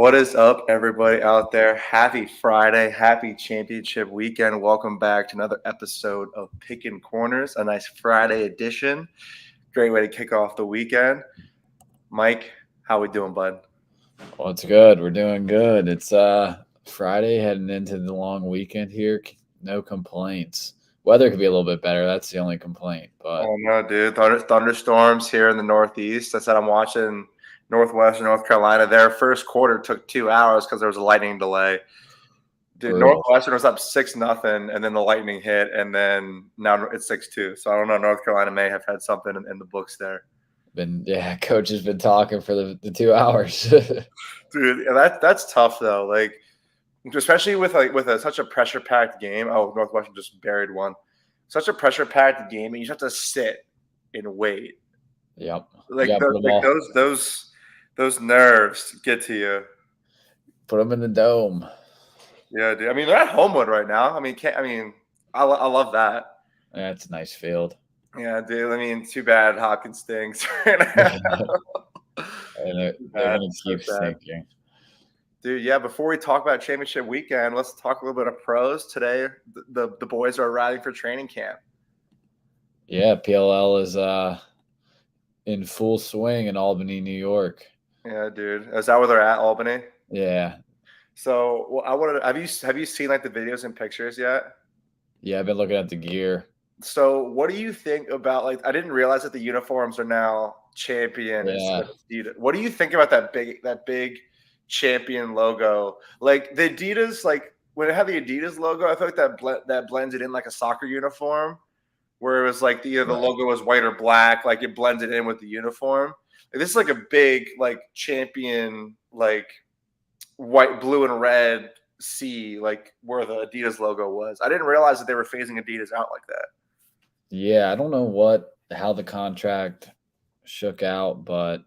What is up, everybody out there? Happy Friday. Happy championship weekend. Welcome back to another episode of Pickin Corners, a nice Friday edition. Great way to kick off the weekend. Mike, how we doing, bud? What's good? We're doing good. It's Friday heading into the long weekend here. No complaints. Weather could be a little bit better. That's the only complaint. But Oh, no, dude. Thunderstorms here in the Northeast. I said I'm watching Northwestern North Carolina. Their first quarter took 2 hours because there was a lightning delay. Dude, brutal. Northwestern was up 6-0, and then the lightning hit, and then now it's 6-2. So I don't know. North Carolina may have had something in the books there. Coach has been talking for the 2 hours. Dude, that's tough though. Like, especially with such a pressure packed game. Oh, Northwestern just buried one. Such a pressure packed game, and you just have to sit and wait. Yep. Like, those nerves get to you. Put them in the dome. Yeah, dude. I mean, they're at Homewood right now. I love that. That's a nice field. Yeah, dude. I mean, too bad Hopkins stinks right now. And they're going to keep stinking. Dude, yeah, before we talk about championship weekend, let's talk a little bit of pros. Today, the boys are arriving for training camp. Yeah, PLL is in full swing in Albany, New York. Yeah, dude. Is that where they're at, Albany? Yeah. So, have you seen like the videos and pictures yet? Yeah, I've been looking at the gear. So, what do you think about, like, I didn't realize that the uniforms are now champion. Yeah. What do you think about that big champion logo? Like the Adidas, like when it had the Adidas logo, I feel like that blends it in like a soccer uniform, where it was like the logo was white or black, like it blends it in with the uniform. Like, this is like a big like champion, like white, blue, and red C, like where the Adidas logo was. I didn't realize that they were phasing Adidas out like that. Yeah, I don't know how the contract shook out, but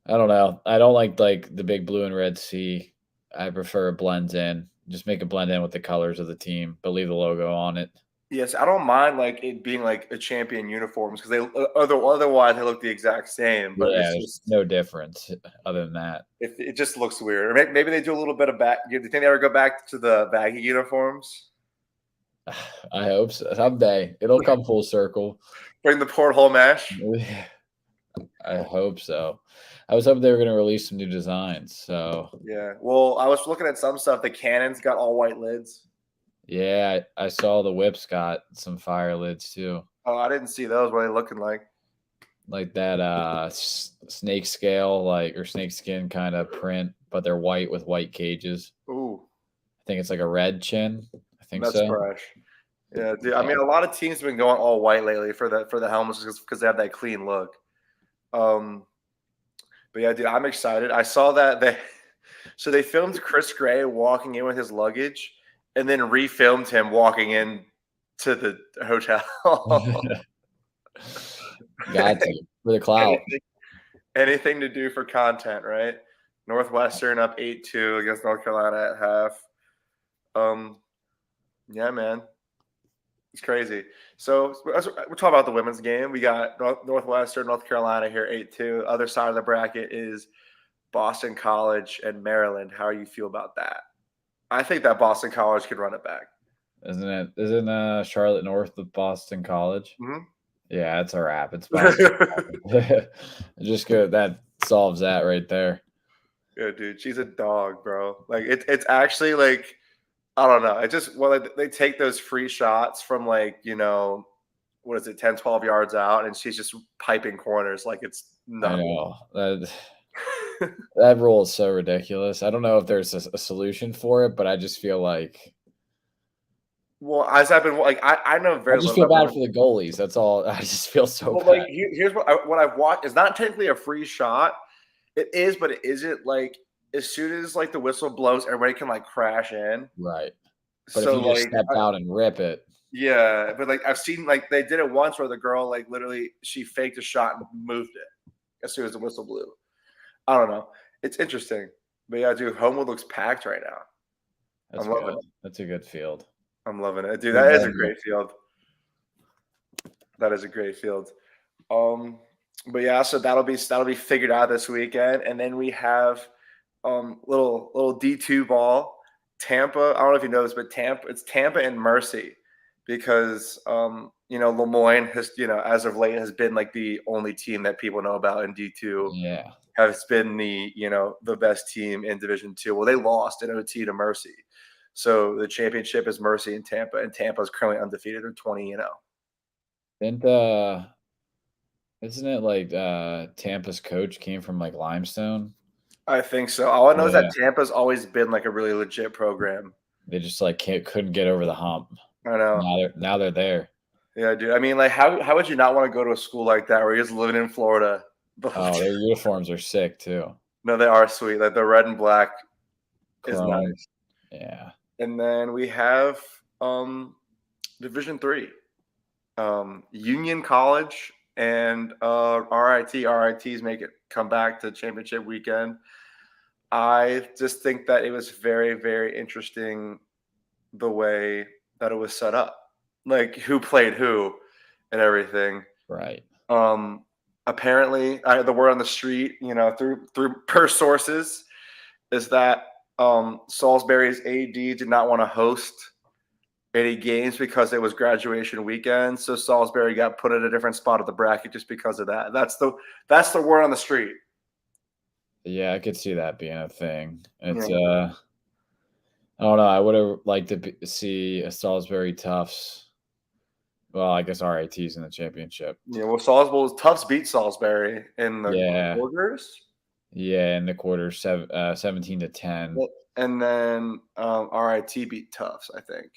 I don't know. I don't like the big blue and red C. I prefer it blends in. Just make it blend in with the colors of the team, but leave the logo on it. Yes, I don't mind like it being like a champion uniforms because they otherwise they look the exact same. But Yeah, it's there's just no difference other than that. it just looks weird. Or maybe they do a little bit of back. Do you think they ever go back to the baggy uniforms? I hope so. Someday it'll come full circle. Bring the porthole mesh. I hope so. I was hoping they were going to release some new designs. So yeah. Well, I was looking at some stuff. The Cannon's got all white lids. Yeah, I saw the Whips got some fire lids too. Oh, I didn't see those. What are they looking like? Like that snake scale, or snake skin kind of print, but they're white with white cages. Ooh. I think it's like a red chin. I think That's so. fresh. Yeah, dude. I mean, a lot of teams have been going all white lately for the helmets because they have that clean look. But yeah, dude, I'm excited. I saw that they filmed Chris Gray walking in with his luggage, and then refilmed him walking in to the hotel. Got to for the clout. Anything to do for content, right? Northwestern up 8-2 against North Carolina at half. Yeah, man. It's crazy. So we're talking about the women's game. We got Northwestern, North Carolina here, 8-2. Other side of the bracket is Boston College and Maryland. How do you feel about that? I think that Boston College could run it back. Isn't Charlotte North with Boston College? Mm-hmm. Yeah, it's a wrap. It's just good. That solves that right there. Yeah, dude, she's a dog, bro. Like it's actually like, I don't know. It just they take those free shots from like, what is it, 10, 12 yards out, and she's just piping corners like it's nothing. I know. That rule is so ridiculous. I don't know if there's a solution for it, but I just feel like. Well, as I've been like, I know very. I just feel bad for the goalies. That's all. I just feel so bad. Like here's what I've watched. It's not technically a free shot. It is, but it isn't. Like as soon as like the whistle blows, everybody can like crash in. Right. But so, if you just step out and rip it. Yeah, but like I've seen like they did it once where the girl like literally she faked a shot and moved it as soon as the whistle blew. I don't know. It's interesting. But yeah, dude, Homewood looks packed right now. That's good. That's a good field. I'm loving it. Dude, that is a great field. That is a great field. But yeah, so that'll be figured out this weekend. And then we have little D2 ball. Tampa. I don't know if you know this, but it's Tampa and Mercy, because Lemoyne has as of late has been like the only team that people know about in D2. Yeah. Has been the best team in Division 2. Well, they lost in OT to Mercy. So the championship is Mercy and Tampa is currently undefeated. They're 20-0. Isn't it like Tampa's coach came from like Limestone? I think so. All I know is Yeah. that Tampa's always been like a really legit program. They just like couldn't get over the hump. I know. Now they're there. Yeah, dude. I mean, like, how would you not want to go to a school like that where you're just living in Florida? Oh, their uniforms are sick too. No, they are sweet. Like the red and black is Chrome. nice. Yeah. And then we have Division 3. Union College and RIT. RITs come back to championship weekend. I just think that it was very, very interesting the way that it was set up, like who played who and everything. Right. Apparently, the word on the street, through per sources, is that Salisbury's AD did not want to host any games because it was graduation weekend. So Salisbury got put at a different spot of the bracket just because of that. That's the word on the street. Yeah, I could see that being a thing. It's I don't know. I would have liked to see a Salisbury Tufts. Well, I guess RIT's in the championship. Yeah, well, Tufts beat Salisbury in the quarters. Yeah, in the quarters, 17-10. And then RIT beat Tufts, I think.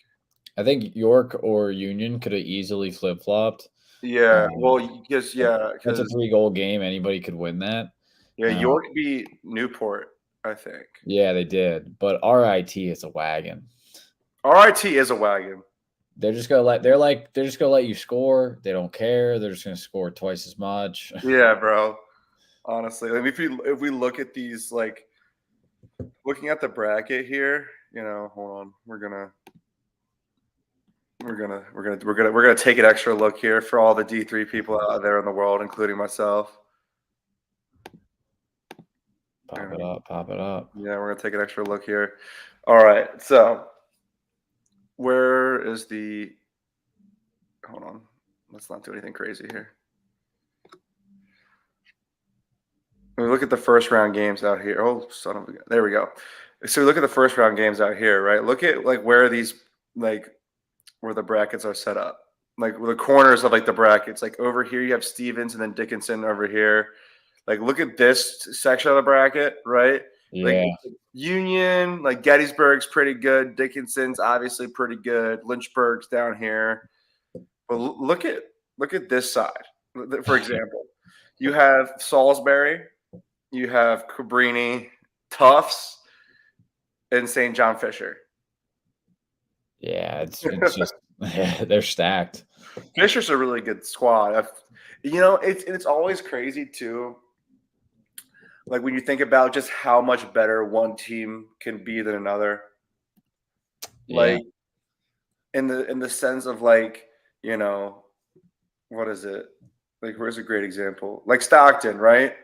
I think York or Union could have easily flip flopped. Yeah, because it's a 3-goal game. Anybody could win that. Yeah, York beat Newport, I think. Yeah, they did. But RIT is a wagon. RIT is a wagon. They're just gonna let you score. They don't care. They're just gonna score twice as much. Yeah, bro. Honestly, like if we look at these, like looking at the bracket here, hold on, we're gonna take an extra look here for all the D3 people out there in the world, including myself. Pop it up. Yeah, we're gonna take an extra look here. All right, so where is the? Hold on, let's not do anything crazy here. We look at the first round games out here. Oh, son of a gun. There we go. So we look at the first round games out here, right? Look at like where these where the brackets are set up, like the corners of like the brackets. Like over here, you have Stevens and then Dickinson over here. Like look at this section of the bracket, right? Yeah. Like Union, like Gettysburg's pretty good. Dickinson's obviously pretty good. Lynchburg's down here. But look at this side. For example, you have Salisbury, you have Cabrini, Tufts, and St. John Fisher. Yeah, it's just they're stacked. Fisher's a really good squad. It's always crazy too. Like when you think about just how much better one team can be than another. Like in the sense of like, what is it? Like where's a great example? Like Stockton, right?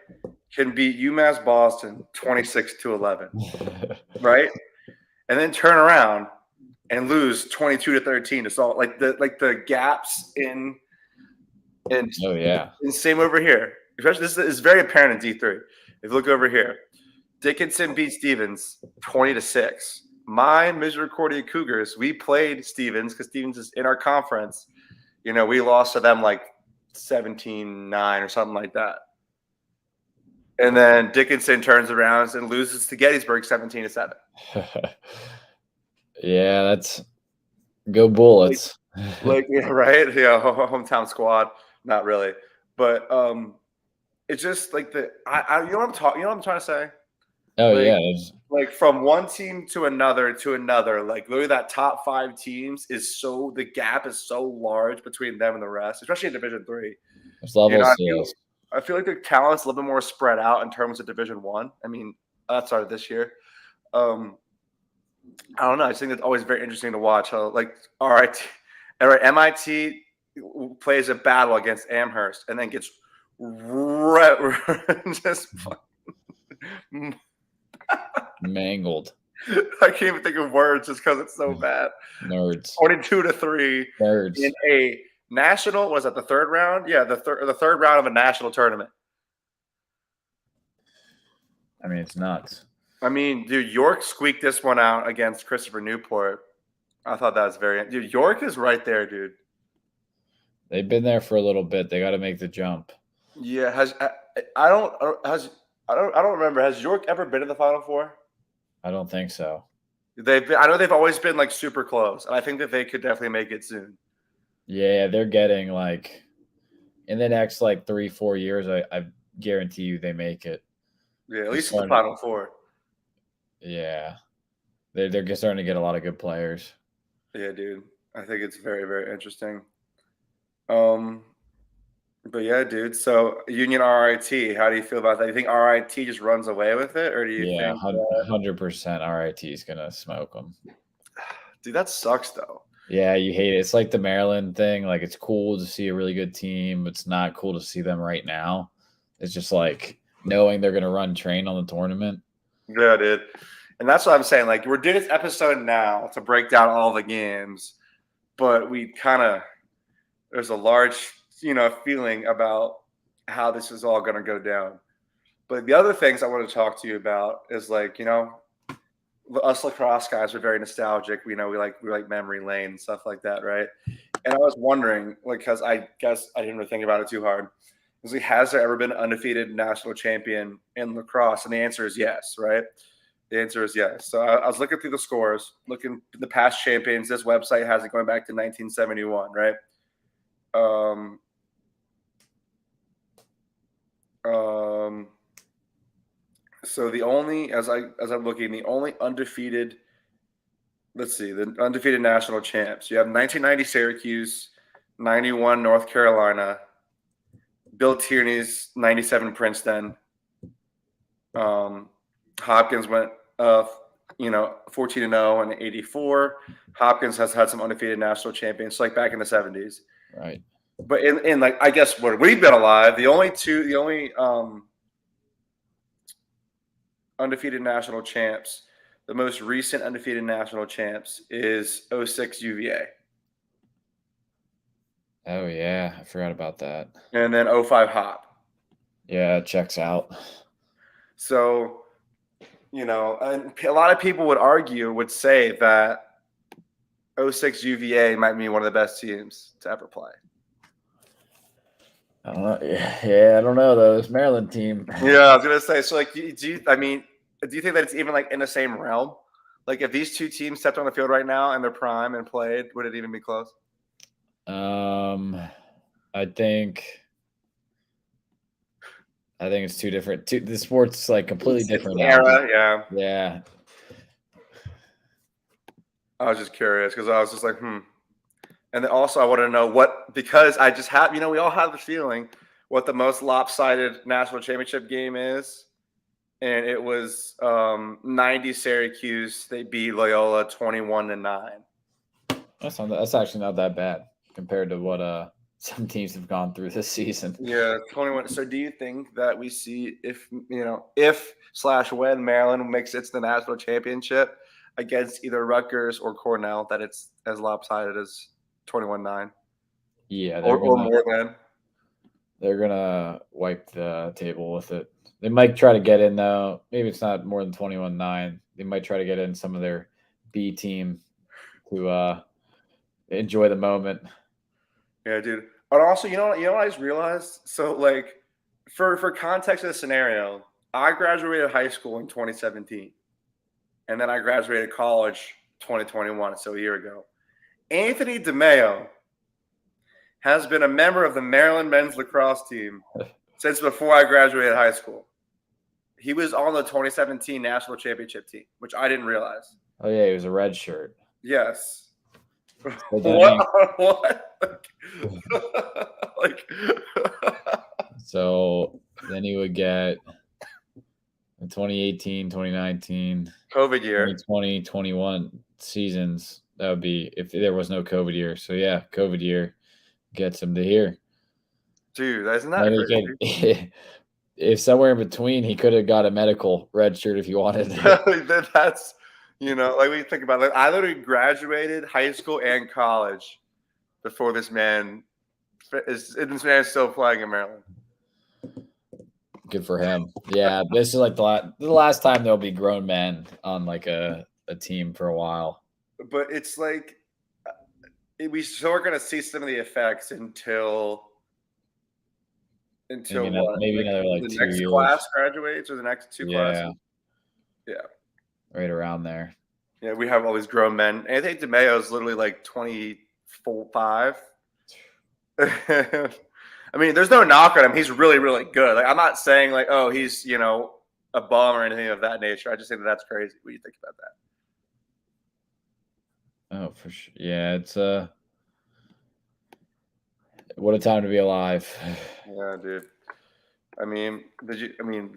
Can beat UMass Boston 26-11. Right? And then turn around and lose 22-13 to Salt. Like the gaps in and same over here. Especially this is very apparent in D3. If you look over here, Dickinson beat Stevens 20-6. My Misericordia Cougars, we played Stevens because Stevens is in our conference. We lost to them like 17-9 or something like that. And then Dickinson turns around and loses to Gettysburg 17-7. Yeah, that's go Bullets. Right? Yeah, hometown squad. Not really, but it's just like you know what I'm talking. You know what I'm trying to say? Oh like from one team to another, like literally that top 5 teams the gap is so large between them and the rest, especially in Division 3. I feel like the talent's a little bit more spread out in terms of Division 1. I mean, that started this year. I don't know. I just think it's always very interesting to watch how MIT plays a battle against Amherst and then gets just Mangled. I can't even think of words just because it's so bad. Nerds. 22-3 Nerds. in a national. Was that the third round? Yeah, the third round of a national tournament. I mean, it's nuts. I mean, dude, York squeaked this one out against Christopher Newport. I thought that was dude. York is right there, dude. They've been there for a little bit. They got to make the jump. Yeah, I don't remember. Has York ever been in the Final Four? I don't think so. I know they've always been like super close, and I think that they could definitely make it soon. Yeah, they're getting like in the next like 3-4 years. I guarantee you they make it. Yeah, at least in the Final Four. Yeah, they're starting to get a lot of good players. Yeah, dude. I think it's very, very interesting. But yeah, dude. So Union RIT, how do you feel about that? You think RIT just runs away with it, or do you think 100% RIT is gonna smoke them? Dude, that sucks though. Yeah, you hate it. It's like the Maryland thing. Like, it's cool to see a really good team. It's not cool to see them right now. It's just like knowing they're gonna run train on the tournament. Yeah, dude. And that's what I'm saying. Like, we're doing this episode now to break down all the games, but there's a large, feeling about how this is all going to go down. But the other things I want to talk to you about is like, us lacrosse guys are very nostalgic. We like memory lane and stuff like that, right? And I was wondering, like, because I guess I didn't really think about it too hard. Has there ever been an undefeated national champion in lacrosse? And the answer is yes, right? The answer is yes. So I was looking through the scores, looking at the past champions. This website has it going back to 1971, right? So the only, as I'm looking, the only undefeated, the undefeated national champs. You have 1990 Syracuse, 91 North Carolina, Bill Tierney's 97 Princeton. Hopkins went 14-0 in 84. Hopkins has had some undefeated national champions, like back in the 70s. Right. But in like, I guess when we've been alive, the only undefeated national champs, the most recent undefeated national champs is 06 UVA. Oh yeah, I forgot about that. And then 05 Hop. Yeah, it checks out. So, and a lot of people would say that 06 UVA might be one of the best teams to ever play. I don't know. Yeah, I don't know though. This Maryland team. Yeah, I was gonna say. So, like, do you think that it's even like in the same realm? Like, if these two teams stepped on the field right now in their prime and played, would it even be close? I think it's two different. The sport's like completely different era. Yeah. Yeah. I was just curious because I was just like, And then also I want to know because I just have, we all have the feeling what the most lopsided national championship game is. And it was 90 Syracuse. They beat Loyola 21-9. That's actually not that bad compared to what some teams have gone through this season. Yeah, 21. So do you think that we see if/when Maryland makes it to the national championship against either Rutgers or Cornell, that it's as lopsided as 21-9? Yeah, or more than. They're gonna wipe the table with it. They might try to get in though. Maybe it's not more than 21-9. They might try to get in some of their B team to enjoy the moment. Yeah, dude. And also, you know what I just realized? So, like, for context of the scenario, I graduated high school in 2017, and then I graduated college 2021, so a year ago. Anthony DeMeo has been a member of the Maryland men's lacrosse team since before I graduated high school. He was on the 2017 national championship team, which I didn't realize. Oh yeah, he was a red shirt. Yes. What? Like, so then he would get the 2018, 2019, COVID year, 2020, 21 seasons. That would be if there was no COVID year. So yeah, COVID year gets him to here. Dude, isn't that crazy? if somewhere in between, he could have got a medical red shirt if he wanted it. That's like when you think about it, I literally graduated high school and college before this man is still playing in Maryland. Good for him. Yeah, this is like the last time there'll be grown men on like a team for a while. But it's like we still are going to see some of the effects until what? Maybe Like another like the 2 next years. class graduates or the next two classes? Yeah. Right around there. Yeah, we have all these grown men. Anthony DeMeo is literally like 24, 5. I mean, there's no knock on him. He's really, really good. Like, I'm not saying like, oh, he's a bum or anything of that nature. I just think that's crazy. What do you think about that? Oh, for sure. Yeah, it's what a time to be alive. Yeah, dude. I mean,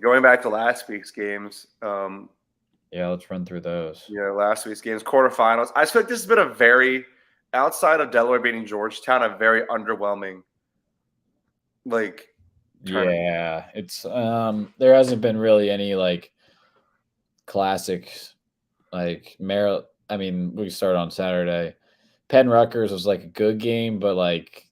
going back to last week's games, yeah, let's run through those. Yeah, last week's games, quarterfinals. I feel like this has been a very, outside of Delaware beating Georgetown, a very underwhelming, like, tournament. Yeah, it's there hasn't been really any like classics like Maryland. I mean, we started on Saturday. Penn Rutgers was like a good game, but like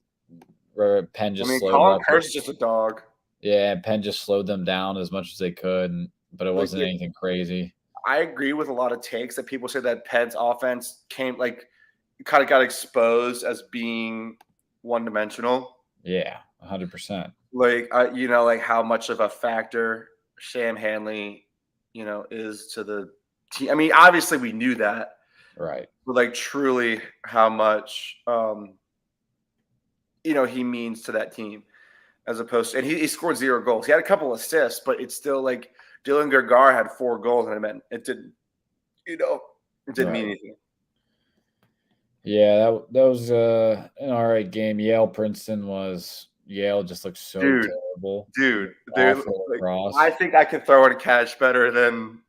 Penn just slowed Colin up. Kurtz is just a dog. Yeah, Penn just slowed them down as much as they could, but it wasn't anything crazy. I agree with a lot of takes that people say that Penn's offense kind of got exposed as being one-dimensional. Yeah, 100%. Like, like how much of a factor Sam Hanley, is to the team. I mean, obviously we knew that. Right. But like truly how much he means to that team, as opposed to, and he scored 0 goals. He had a couple assists, but it's still like Dylan Gergar had 4 goals, and it didn't mean anything. Yeah, that was an all right game. Yale just looked so terrible. Dude, I think I can throw and catch better than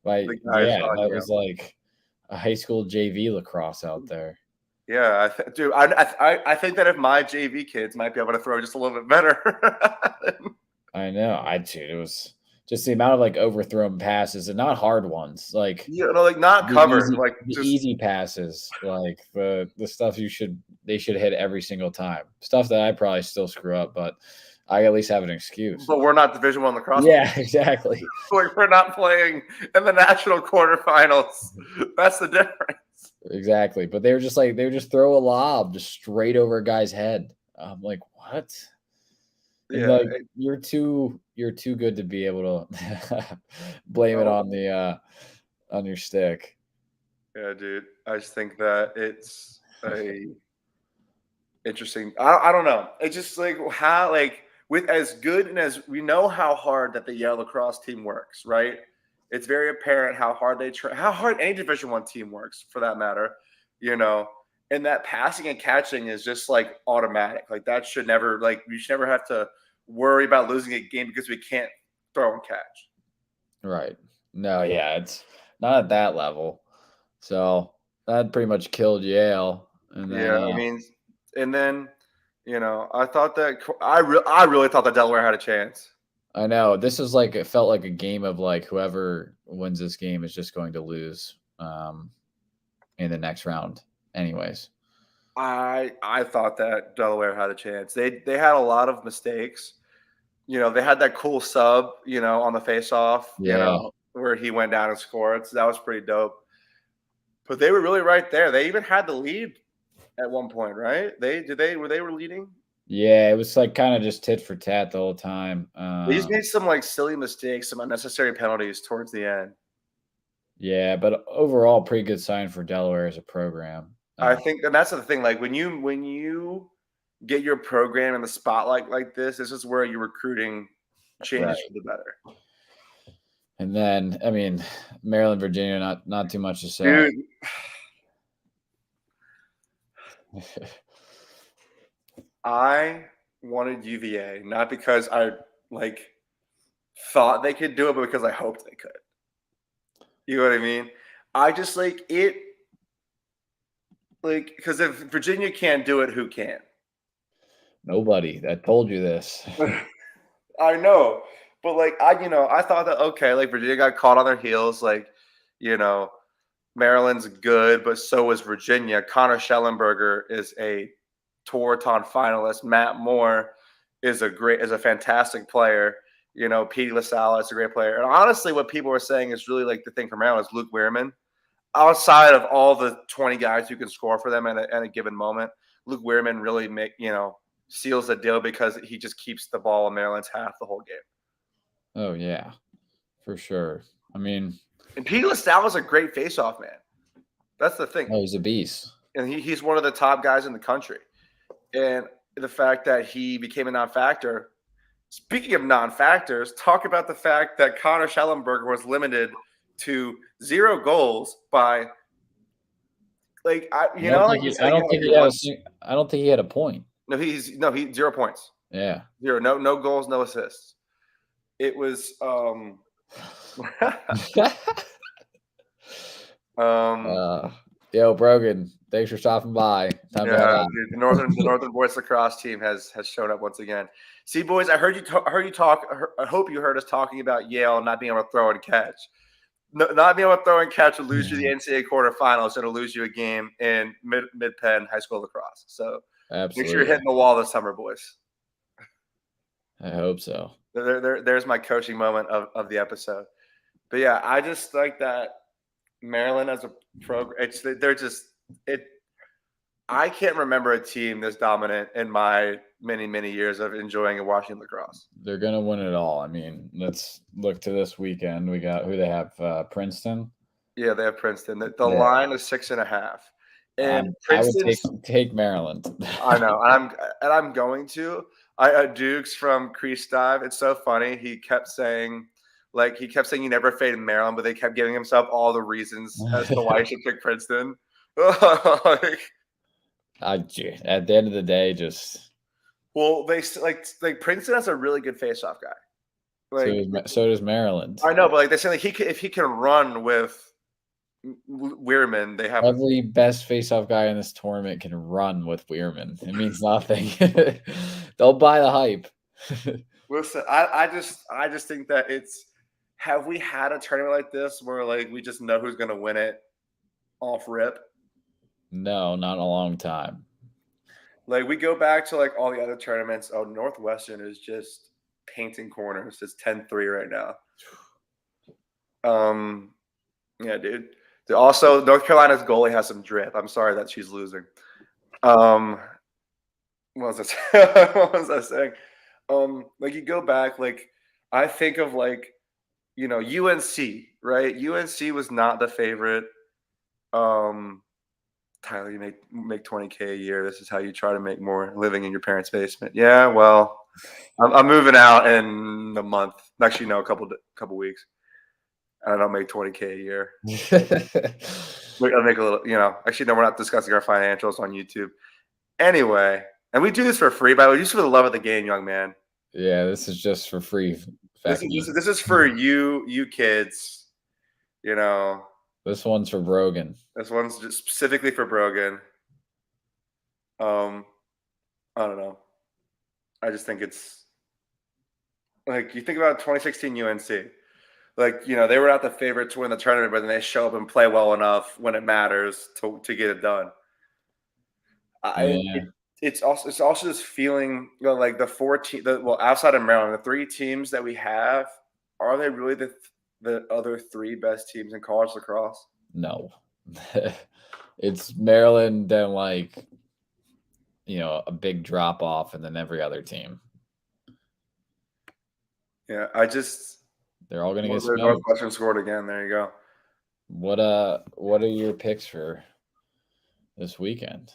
the guys. Yeah, that was like a high school JV lacrosse out there. Yeah, I think that if my JV kids might be able to throw just a little bit better. I know. It was just the amount of like overthrown passes and not hard ones, like not covered, like the easy passes, like the stuff they should hit every single time. Stuff that I probably still screw up, but I at least have an excuse. But we're not Division I lacrosse. Yeah, exactly. Like we're not playing in the national quarterfinals. That's the difference. Exactly. But they were just throw a lob just straight over a guy's head. I'm like, what? And yeah, you're too good to be able to blame it on the on your stick. Yeah, dude. I just think that it's interesting. I don't know. It's just like how with as good and as we know how hard that the Yale lacrosse team works, right? It's very apparent how hard how hard any Division I team works, for that matter. And that passing and catching is just like automatic. Like that should never we should never have to worry about losing a game because we can't throw and catch. Right. No, yeah, it's not at that level. So that pretty much killed Yale. And then, and then I thought that I really thought that Delaware had a chance. I know it felt like a game of like whoever wins this game is just going to lose in the next round. Anyways, I thought that Delaware had a chance. They had a lot of mistakes. They had that cool sub, on the face-off, where he went down and scored. So that was pretty dope. But they were really right there. They even had the lead at one point, right? They were leading. Yeah, it was like kind of just tit for tat the whole time. They just made some like silly mistakes, some unnecessary penalties towards the end. Yeah, but overall, pretty good sign for Delaware as a program. I think, and that's the thing. Like when you get your program in the spotlight like this is where your recruiting changes for the better. And then, I mean, Maryland, Virginia, not too much to say. Dude. I wanted UVA, not because I thought they could do it, but because I hoped they could. You know what I mean? I just because if Virginia can't do it, who can? Nobody. I told you this. I know, But like I thought that okay, like Virginia got caught on their heels, like you know, Maryland's good, but so is Virginia. Connor Schellenberger is a Touraton finalist. Matt Moore is a fantastic player. Petey LaSalle is a great player. And honestly, what people were saying is really like the thing for Maryland is Luke Weirman. Outside of all the 20 guys who can score for them at a given moment, Luke Weirman really seals the deal because he just keeps the ball in Maryland's half the whole game. Oh yeah, for sure. I mean, and Petey LaSalle is a great faceoff man. That's the thing. Oh, he's a beast. And he's one of the top guys in the country. And the fact that he became a non-factor. Speaking of non-factors, talk about the fact that Connor Schellenberger was limited to 0 goals by I don't think he had a point. No, he 0 points. Yeah. 0. No goals, no assists. It was Yo, Brogan, thanks for stopping by. Dude, the Northern Boys Lacrosse team has shown up once again. See, boys, I heard you talk. I hope you heard us talking about Yale not being able to throw and catch. Not being able to throw and catch will lose you the NCAA quarterfinals. It'll lose you a game in mid-pen high school lacrosse. So absolutely, make sure you're hitting the wall this summer, boys. I hope so. There's my coaching moment of the episode. But yeah, I just like that Maryland as a program. I can't remember a team this dominant in my many years of enjoying and watching lacrosse. They're gonna win it all. I mean, let's look to this weekend. We got who they have. Princeton. Yeah, they have Princeton. The line is 6.5. And Princeton, I would take Maryland. I know, and I'm going to. Dukes from Crease Dive. It's so funny. He kept saying you never faded Maryland, but they kept giving himself all the reasons as to why he should pick Princeton. At the end of the day, just they Princeton has a really good faceoff guy. So does Maryland. I know, but they say if he can run with Weirman, they have every best faceoff guy in this tournament can run with Weirman. It means nothing. Don't buy the hype. Listen, I just think that have we had a tournament like this where we just know who's going to win it off rip? No, not in a long time. We go back to all the other tournaments. Oh, Northwestern is just painting corners. It's 10-3 right now. Yeah, dude. Also, North Carolina's goalie has some drip. I'm sorry that she's losing. What was I saying? You go back, I think of UNC, right? UNC was not the favorite. Tyler, you make $20K a year. This is how you try to make more living in your parents' basement. Yeah, well, I'm moving out in a month. Actually, no, a couple weeks. I don't make $20K a year. I'll make a little, Actually, no, we're not discussing our financials on YouTube. Anyway, and we do this for free, by the way, just for the love of the game, young man. Yeah, this is just for free. This is for you kids. This one's for Brogan. This one's just specifically for Brogan. I don't know. I just think it's you think about 2016 UNC. They were not the favorite to win the tournament, but then they show up and play well enough when it matters to get it done. It's also this feeling the 4 teams. Outside of Maryland, the 3 teams that we have, are they really the other 3 best teams in college lacrosse? No. It's Maryland, then a big drop off, and then every other team. Yeah, they're all going to get smoked. Northwestern scored again. There you go. What are your picks for this weekend?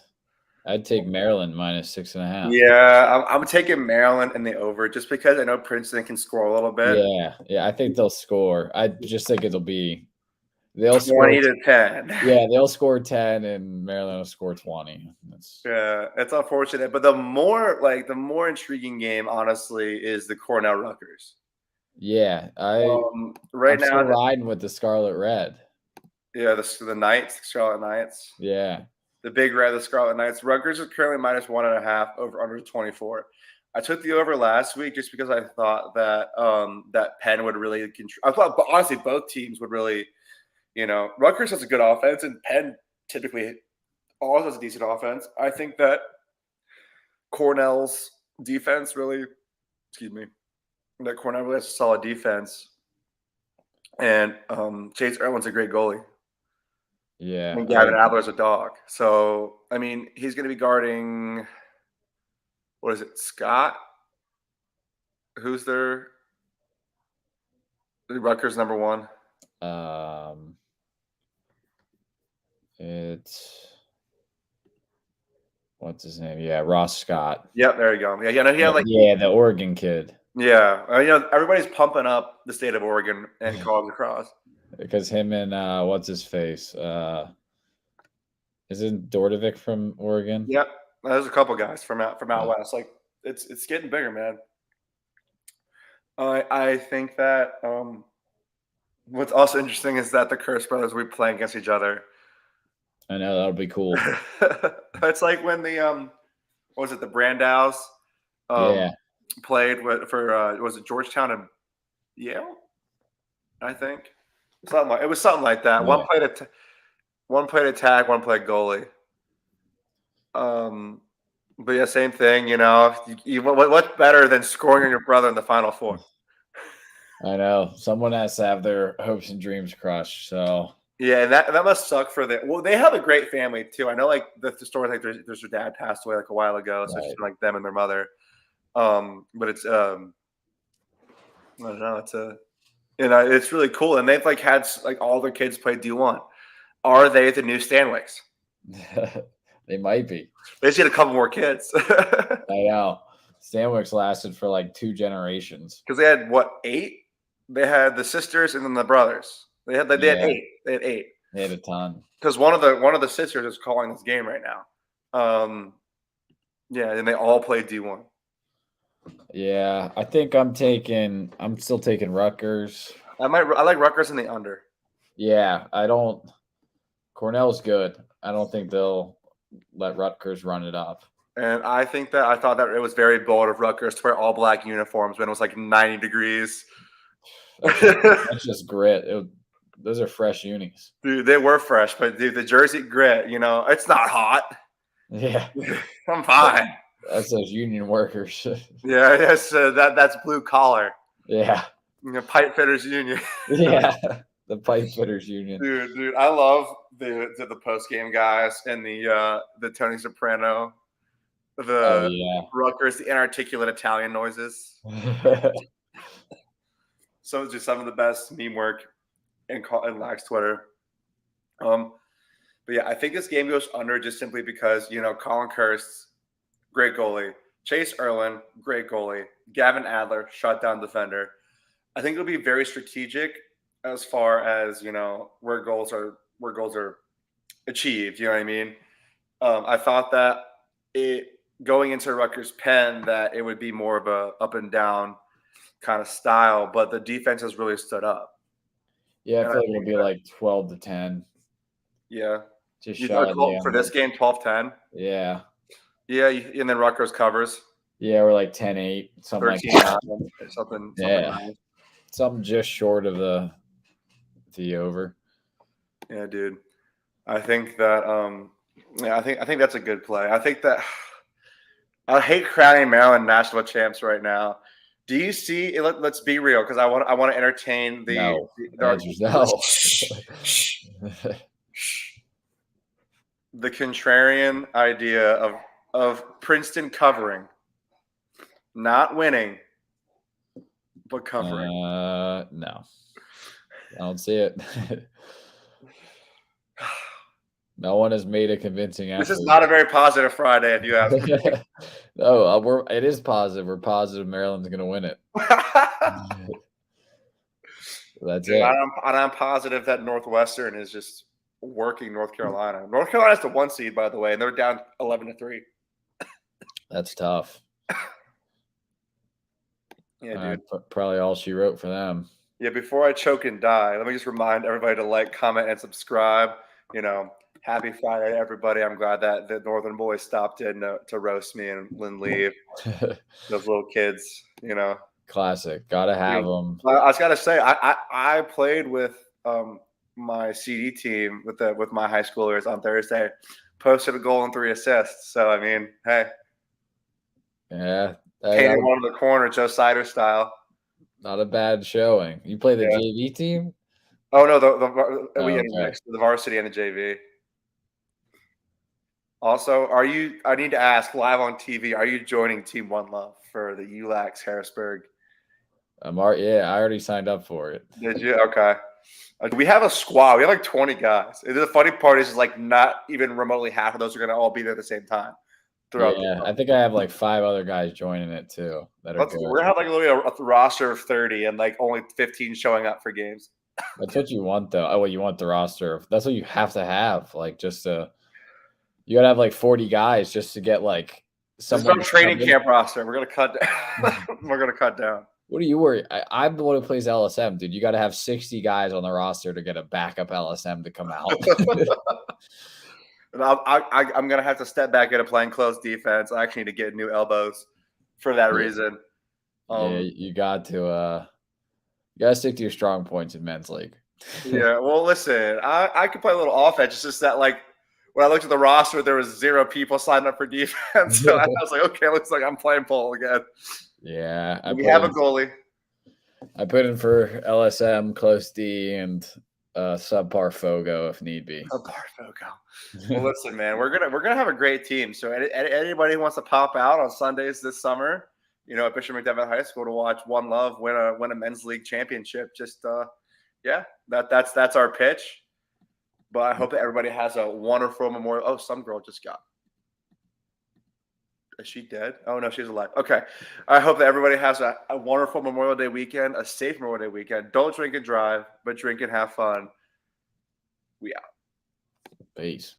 I'd take Maryland minus 6.5. Yeah, I'm taking Maryland in the over just because I know Princeton can score a little bit. Yeah, I think they'll score. I just think they'll 20 to 10. Yeah, they'll score 10, and Maryland will score 20. It's unfortunate, but the more intriguing game, honestly, is the Cornell Rutgers. Yeah, I'm now riding with the Scarlet Red. Yeah, the Knights, the Scarlet Knights. Yeah, the Big Red, the Scarlet Knights. Rutgers is currently minus 1.5 over under 24. I took the over last week just because I thought that that Penn would really control. I thought, honestly, both teams would really, Rutgers has a good offense, and Penn typically always has a decent offense. I think that Cornell's defense really, that Cornell really has a solid defense, and Chase Irwin's a great goalie. Yeah. And Gavin Adler's a dog. So, I mean, he's going to be guarding, what is it, Scott? Who's their Rutgers number one? It's what's his name? Yeah, Ross Scott. Yep, there you go. Yeah, he had the Oregon kid. Yeah, everybody's pumping up the state of Oregon and college lacrosse because him and what's his face? Isn't Dordovic from Oregon? Yep, there's a couple guys from out west. Like it's getting bigger, man. I think that what's also interesting is that the Curse brothers will be playing against each other. I know, that'll be cool. It's like when the what was it, the Brandows played for was it Georgetown and Yale? I think it was something like that. Yeah. One played attack, one played goalie. But yeah, same thing. What's better than scoring on your brother in the Final Four? I know, someone has to have their hopes and dreams crushed. So yeah, and that must suck for them. Well, they have a great family too. I know, like the story, like their dad passed away like a while ago, so it's just like them and their mother. But it's I don't know. It's really cool, and they've like had like all their kids play D1. Are they the new Stanwicks? They might be. They just get a couple more kids. I know. Stanwicks lasted for like 2 generations. Because they had what, 8? They had the sisters and then the brothers. They had 8. They had 8. They had a ton. Because one of the sisters is calling this game right now. Yeah, and they all play D1. Yeah, I think I'm still taking Rutgers. I like Rutgers in the under. Yeah, Cornell's good. I don't think they'll let Rutgers run it up. And I thought that it was very bold of Rutgers to wear all black uniforms when it was like 90 degrees. That's just grit. Those are fresh unis. Dude, they were fresh, but dude, the jersey grit, it's not hot. Yeah. I'm fine. That's those union workers. Yeah, yes, that's blue collar. Yeah. Pipe fitters union. Yeah. The pipe fitters union. Dude, I love the post game guys and the Tony Soprano, Rutgers, the inarticulate Italian noises. So it's just some of the best meme work in Lax Twitter. But yeah, I think this game goes under just simply because Colin Kirst, great goalie, Chase Irwin, great goalie, Gavin Adler, shutdown defender. I think it'll be very strategic as far as where goals are achieved. You know what I mean? I thought that going into Rutgers Penn that it would be more of a up and down kind of style, but the defense has really stood up. Yeah, I feel like it'll be like 12-10. Yeah, just for this game 12-10. Yeah. Yeah, and then Rutgers covers. Yeah, we're like 10-8, something like that. Something. Yeah, something just short of the over. Yeah, dude. I think that I think that's a good play. I think that I hate crowning Maryland national champs right now. Do you see? Let's be real, because I want to entertain the. The contrarian idea of Princeton covering, not winning, but covering. No, I don't see it. No one has made a convincing effort. This is not a very positive Friday, if you ask me. No, it is positive. We're positive Maryland's going to win it. That's it. I'm positive that Northwestern is just working North Carolina. North Carolina's the 1 seed, by the way, and they're down 11-3. That's tough. Yeah, dude. Probably all she wrote for them. Yeah, before I choke and die, let me just remind everybody to like, comment, and subscribe. Happy Friday, everybody. I'm glad that the Northern boys stopped in to roast me and Lynn leave. Those little kids, Classic. Gotta have them. I was gotta say, I played with my CD team with my high schoolers on Thursday. Posted a goal and 3 assists. So I mean, hey, Yeah. painted one in the corner, Joe Sider style. Not a bad showing. You play the Yeah. JV team? Oh no, we had a Okay. mix, the varsity and the JV. Also, I need to ask live on TV, are you joining Team One Love for the ULAX Harrisburg? Yeah, I already signed up for it. Did you? Okay. We have a squad. We have like 20 guys. The funny part is like not even remotely half of those are going to all be there at the same time. Yeah, I think I have like 5 other guys joining it too that are good. We're going to have like literally a roster of 30 and like only 15 showing up for games. That's what you want though. Oh, well, you want the roster. That's what you have to have. Like just you gotta have like 40 guys just to get like some training camp roster. We're gonna cut down. We're gonna cut down. What do you worry? I'm the one who plays LSM, dude. You got to have 60 guys on the roster to get a backup LSM to come out. And I'm gonna have to step back into playing close defense. I actually need to get new elbows for that reason. Yeah, you got to stick to your strong points in men's league. Yeah, well, listen, I could play a little offense. It's just that like when I looked at the roster, there was 0 people signed up for defense. So I was like, okay, looks like I'm playing pole again. Yeah, we have a goalie. I put in for LSM, close D, and subpar Fogo if need be. Subpar Fogo. Well, listen, man, we're gonna have a great team. So anybody who wants to pop out on Sundays this summer, at Bishop McDevitt High School to watch One Love win a men's league championship, just that's our pitch. But I hope that everybody has a wonderful Memorial. Oh, some girl just got. Is she dead? Oh, no, she's alive. Okay. I hope that everybody has a wonderful Memorial Day weekend, a safe Memorial Day weekend. Don't drink and drive, but drink and have fun. We out. Peace.